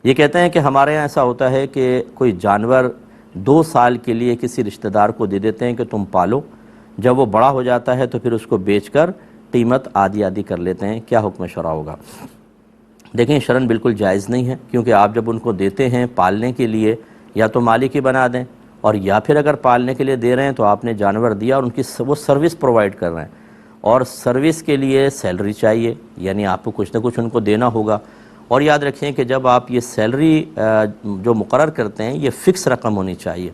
یہ کہتے ہیں کہ ہمارے یہاں ایسا ہوتا ہے کہ کوئی جانور 2 سال کے لیے کسی رشتہ دار کو دے دیتے ہیں کہ تم پالو، جب وہ بڑا ہو جاتا ہے تو پھر اس کو بیچ کر قیمت آدھی آدھی کر لیتے ہیں، کیا حکم شرع ہوگا؟ دیکھیں شرعاً بالکل جائز نہیں ہے، کیونکہ آپ جب ان کو دیتے ہیں پالنے کے لیے یا تو مالک ہی بنا دیں، اور یا پھر اگر پالنے کے لیے دے رہے ہیں تو آپ نے جانور دیا اور ان کی وہ سروس پرووائڈ کر رہے ہیں، اور سروس کے لیے سیلری چاہیے، یعنی آپ کو کچھ نہ کچھ ان کو دینا ہوگا۔ اور یاد رکھیں کہ جب آپ یہ سیلری جو مقرر کرتے ہیں یہ فکس رقم ہونی چاہیے،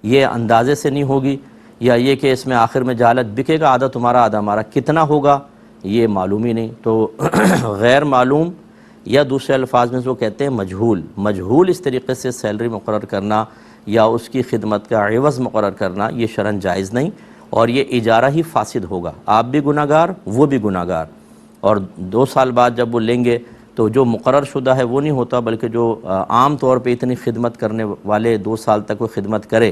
یہ اندازے سے نہیں ہوگی، یا یہ کہ اس میں آخر میں جہالت بکے گا آدھا تمہارا آدھا ہمارا، کتنا ہوگا یہ معلوم ہی نہیں۔ تو غیر معلوم یا دوسرے الفاظ میں جو کہتے ہیں مجہول اس طریقے سے سیلری مقرر کرنا یا اس کی خدمت کا عوض مقرر کرنا یہ شرعاً جائز نہیں، اور یہ اجارہ ہی فاسد ہوگا، آپ بھی گناہ گار وہ بھی گناہ گار۔ اور 2 سال بعد جب وہ لیں گے تو جو مقرر شدہ ہے وہ نہیں ہوتا، بلکہ جو عام طور پہ اتنی خدمت کرنے والے 2 سال تک وہ خدمت کرے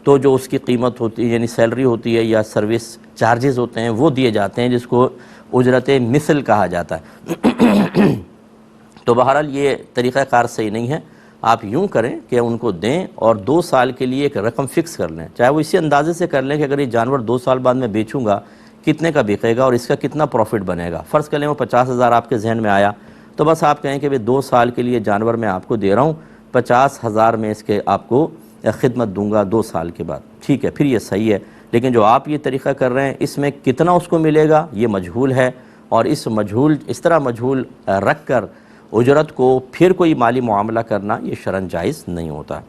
تو جو اس کی قیمت ہوتی ہے یعنی سیلری ہوتی ہے یا سروس چارجز ہوتے ہیں وہ دیے جاتے ہیں، جس کو اجرت مثل کہا جاتا ہے۔ تو بہرحال یہ طریقہ کار صحیح نہیں ہے، آپ یوں کریں کہ ان کو دیں اور 2 سال کے لیے ایک رقم فکس کر لیں، چاہے وہ اسی اندازے سے کر لیں کہ اگر یہ جانور 2 سال بعد میں بیچوں گا کتنے کا بکے گا اور اس کا کتنا پروفٹ بنے گا۔ فرض کر لیں وہ 50,000 آپ کے ذہن میں آیا تو بس آپ کہیں کہ 2 سال کے لیے جانور میں آپ کو دے رہا ہوں، 50,000 میں اس کے آپ کو خدمت دوں گا 2 سال کے بعد، ٹھیک ہے پھر یہ صحیح ہے۔ لیکن جو آپ یہ طریقہ کر رہے ہیں اس میں کتنا اس کو ملے گا یہ مجہول ہے، اور اس طرح مجہول رکھ کر اجرت کو پھر کوئی مالی معاملہ کرنا یہ شرعاً جائز نہیں ہوتا۔